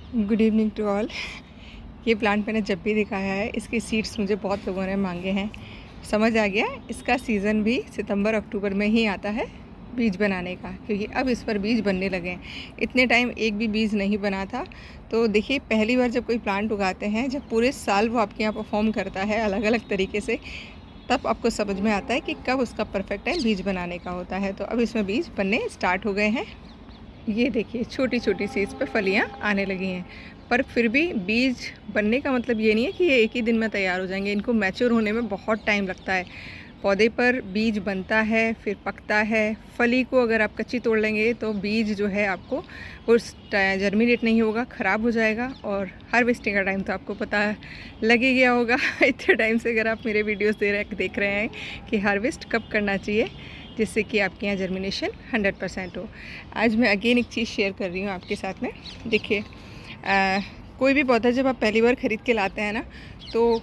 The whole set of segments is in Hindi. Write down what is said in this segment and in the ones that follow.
Good evening to all. ये प्लांट मैंने जब भी दिखाया है, इसके सीड्स मुझे बहुत लोगों ने मांगे हैं। समझ आ गया इसका सीज़न भी सितंबर अक्टूबर में ही आता है बीज बनाने का, क्योंकि अब इस पर बीज बनने लगे हैं। इतने टाइम एक भी बीज नहीं बना था। तो देखिए, पहली बार जब कोई प्लांट उगाते हैं, जब पूरे साल वो आपके यहाँ परफॉर्म करता है अलग अलग तरीके से, तब आपको समझ में आता है कि कब उसका परफेक्ट टाइम बीज बनाने का होता है। तो अब इसमें बीज बनने स्टार्ट हो गए हैं। ये देखिए, छोटी छोटी सी इस पर फलियाँ आने लगी हैं, पर फिर भी बीज बनने का मतलब ये नहीं है कि ये एक ही दिन में तैयार हो जाएंगे। इनको मैच्योर होने में बहुत टाइम लगता है। पौधे पर बीज बनता है, फिर पकता है। फली को अगर आप कच्ची तोड़ लेंगे तो बीज जो है आपको वो जर्मिनेट नहीं होगा, ख़राब हो जाएगा। और हार्वेस्टिंग का टाइम तो आपको पता लग ही गया होगा इतने टाइम से अगर आप मेरे वीडियोस देख रहे हैं कि हार्वेस्ट कब करना चाहिए, जिससे कि आपके यहाँ जर्मिनेशन 100% हो। आज मैं अगेन एक चीज़ शेयर कर रही हूँ आपके साथ में। देखिए, कोई भी पौधा जब आप पहली बार ख़रीद के लाते हैं ना, तो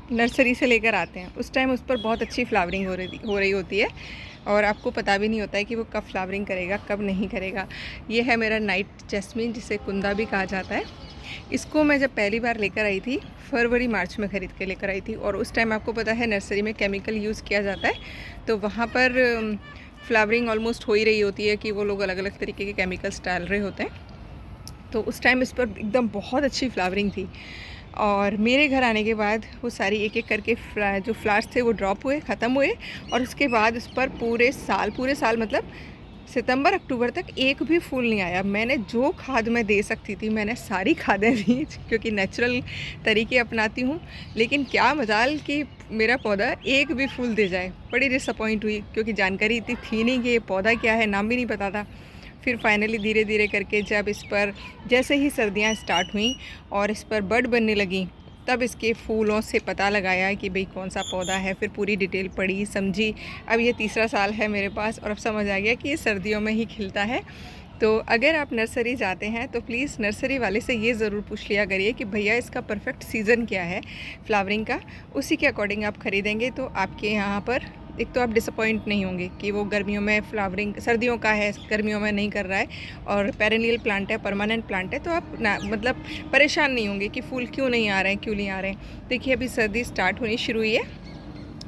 नर्सरी से लेकर आते हैं, उस टाइम उस पर बहुत अच्छी फ्लावरिंग हो रही होती है, और आपको पता भी नहीं होता है कि वो कब फ्लावरिंग करेगा, कब नहीं करेगा। ये है मेरा नाइट जैस्मीन, जिसे कुंदा भी कहा जाता है। इसको मैं जब पहली बार लेकर आई थी, फरवरी मार्च में ख़रीद के लेकर आई थी, और उस टाइम आपको पता है नर्सरी में केमिकल यूज़ किया जाता है, तो वहाँ पर फ्लावरिंग ऑलमोस्ट हो ही रही होती है कि वो लोग अलग अलग तरीके के केमिकल्स डाल रहे होते हैं। तो उस टाइम इस पर एकदम बहुत अच्छी फ्लावरिंग थी, और मेरे घर आने के बाद वो सारी एक एक करके जो फ्लावर्स थे वो ड्रॉप हुए, ख़त्म हुए। और उसके बाद उस पर पूरे साल मतलब सितंबर अक्टूबर तक एक भी फूल नहीं आया। मैंने जो खाद मैं दे सकती थी, मैंने सारी खादें दी, क्योंकि नेचुरल तरीके अपनाती हूँ। लेकिन क्या मजाल कि मेरा पौधा एक भी फूल दे जाए। बड़ी डिसअपॉइंट हुई, क्योंकि जानकारी इतनी थी नहीं कि ये पौधा क्या है, नाम भी नहीं पता था। फिर फाइनली धीरे धीरे करके जब इस पर जैसे ही सर्दियाँ स्टार्ट हुई और इस पर बड बनने लगी, तब इसके फूलों से पता लगाया कि भाई कौन सा पौधा है। फिर पूरी डिटेल पढ़ी, समझी। अब ये तीसरा साल है मेरे पास, और अब समझ आ गया कि ये सर्दियों में ही खिलता है। तो अगर आप नर्सरी जाते हैं तो प्लीज़ नर्सरी वाले से ये ज़रूर पूछ लिया करिए कि भैया इसका परफेक्ट सीज़न क्या है फ्लावरिंग का। उसी के अकॉर्डिंग आप ख़रीदेंगे तो आपके यहाँ पर एक तो आप डिसअपॉइंट नहीं होंगे कि वो गर्मियों में फ्लावरिंग, सर्दियों का है गर्मियों में नहीं कर रहा है, और पेरेनियल प्लांट है, परमानेंट प्लांट है, तो आप ना मतलब परेशान नहीं होंगे कि फूल क्यों नहीं आ रहे हैं, क्यों नहीं आ रहे हैं। देखिए, अभी सर्दी स्टार्ट होनी शुरू हुई है,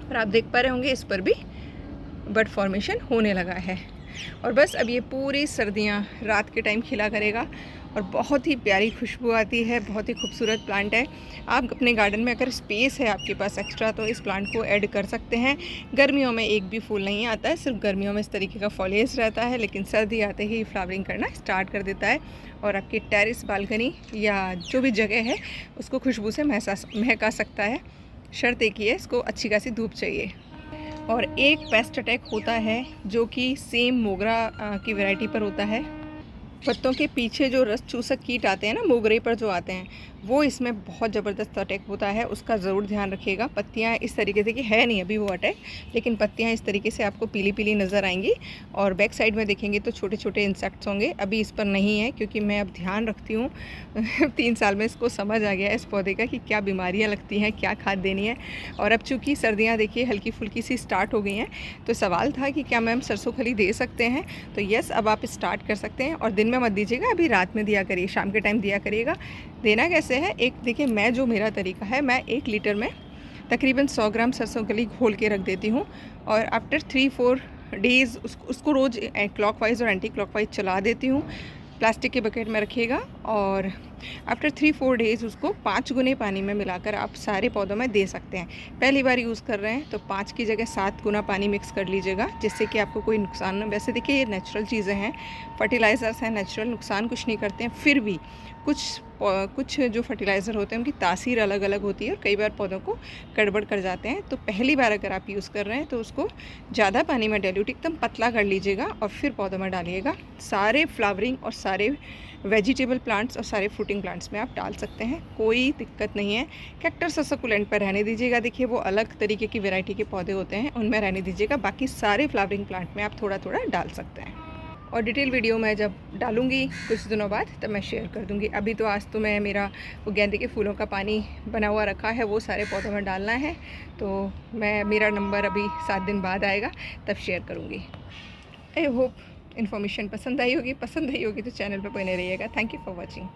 और आप देख पा रहे होंगे इस पर भी बड फॉर्मेशन होने लगा है। और बस अब ये पूरी सर्दियाँ रात के टाइम खिला करेगा, और बहुत ही प्यारी खुशबू आती है। बहुत ही खूबसूरत प्लांट है। आप अपने गार्डन में अगर स्पेस है आपके पास एक्स्ट्रा, तो इस प्लांट को ऐड कर सकते हैं। गर्मियों में एक भी फूल नहीं आता है, सिर्फ गर्मियों में इस तरीके का फॉलिएज रहता है, लेकिन सर्दी आते ही फ्लावरिंग करना स्टार्ट कर देता है, और आपकी टेरेस, बालकनी या जो भी जगह है उसको खुशबू से महका सकता है। शर्त एक ही है, इसको अच्छी खासी धूप चाहिए। और एक पेस्ट अटैक होता है जो कि सेम मोगरा की वैरायटी पर होता है। पत्तों के पीछे जो रस चूसक कीट आते हैं ना, मोगरे पर जो आते हैं, वो इसमें बहुत ज़बरदस्त अटैक होता है। उसका ज़रूर ध्यान रखिएगा। पत्तियाँ इस तरीके से, कि है नहीं अभी वो अटैक, लेकिन पत्तियाँ इस तरीके से आपको पीली पीली नज़र आएंगी, और बैक साइड में देखेंगे तो छोटे छोटे इंसेक्ट्स होंगे। अभी इस पर नहीं है, क्योंकि मैं अब ध्यान रखती हूँ 3 साल में इसको समझ आ गया है इस पौधे का कि क्या बीमारियाँ लगती हैं, क्या खाद देनी है। और अब चूँकि सर्दियाँ देखिए हल्की फुल्की सी स्टार्ट हो गई हैं, तो सवाल था कि क्या मैम सरसों खली दे सकते हैं, तो यस, अब आप स्टार्ट कर सकते हैं। और दिन में मत दीजिएगा, अभी रात में दिया करिए, शाम के टाइम दिया करिएगा। देना कैसे है, एक देखिए, मैं जो मेरा तरीका है, मैं 1 लीटर में तकरीबन 100 ग्राम सरसों खली घोल के रख देती हूँ, और आफ्टर 3-4 डेज़ उसको रोज़ क्लॉकवाइज और एंटी क्लॉकवाइज चला देती हूँ। प्लास्टिक के बकेट में रखिएगा, और आफ्टर 3-4 डेज़ उसको 5 गुने पानी में मिलाकर आप सारे पौधों में दे सकते हैं। पहली बार यूज़ कर रहे हैं तो 5 की जगह 7 गुना पानी मिक्स कर लीजिएगा, जिससे कि आपको कोई नुकसान ना। वैसे देखिए, ये नेचुरल चीज़ें हैं, फर्टिलाइज़र्स हैं, नेचुरल, नुकसान कुछ नहीं करते हैं। फिर भी कुछ जो फर्टिलाइज़र होते हैं उनकी तासीर अलग अलग होती है, और कई बार पौधों को गड़बड़ कर जाते हैं। तो पहली बार अगर आप यूज़ कर रहे हैं तो उसको ज़्यादा पानी में डाइल्यूट एकदम पतला कर लीजिएगा, और फिर पौधों में डालिएगा। सारे फ्लावरिंग और सारे वेजिटेबल प्लांट्स और सारे फ्रूटिंग प्लांट्स में आप डाल सकते हैं, कोई दिक्कत नहीं है। कैक्टस और सकुलेंट पर रहने दीजिएगा। देखिए, वो अलग तरीके की वैरायटी के पौधे होते हैं, उनमें रहने दीजिएगा। बाकी सारे फ्लावरिंग प्लांट में आप थोड़ा थोड़ा डाल सकते हैं। और डिटेल वीडियो मैं जब डालूंगी कुछ दिनों बाद, तब मैं शेयर कर दूंगी। अभी तो आज तो मैं मेरा वो गेंदे के फूलों का पानी बना हुआ रखा है, वो सारे पौधों में डालना है, तो मेरा नंबर अभी 7 दिन बाद आएगा, तब शेयर करूँगी। आई होप इन्फॉर्मेशन पसंद आई होगी तो चैनल पर बने रहिएगा। Thank you for watching.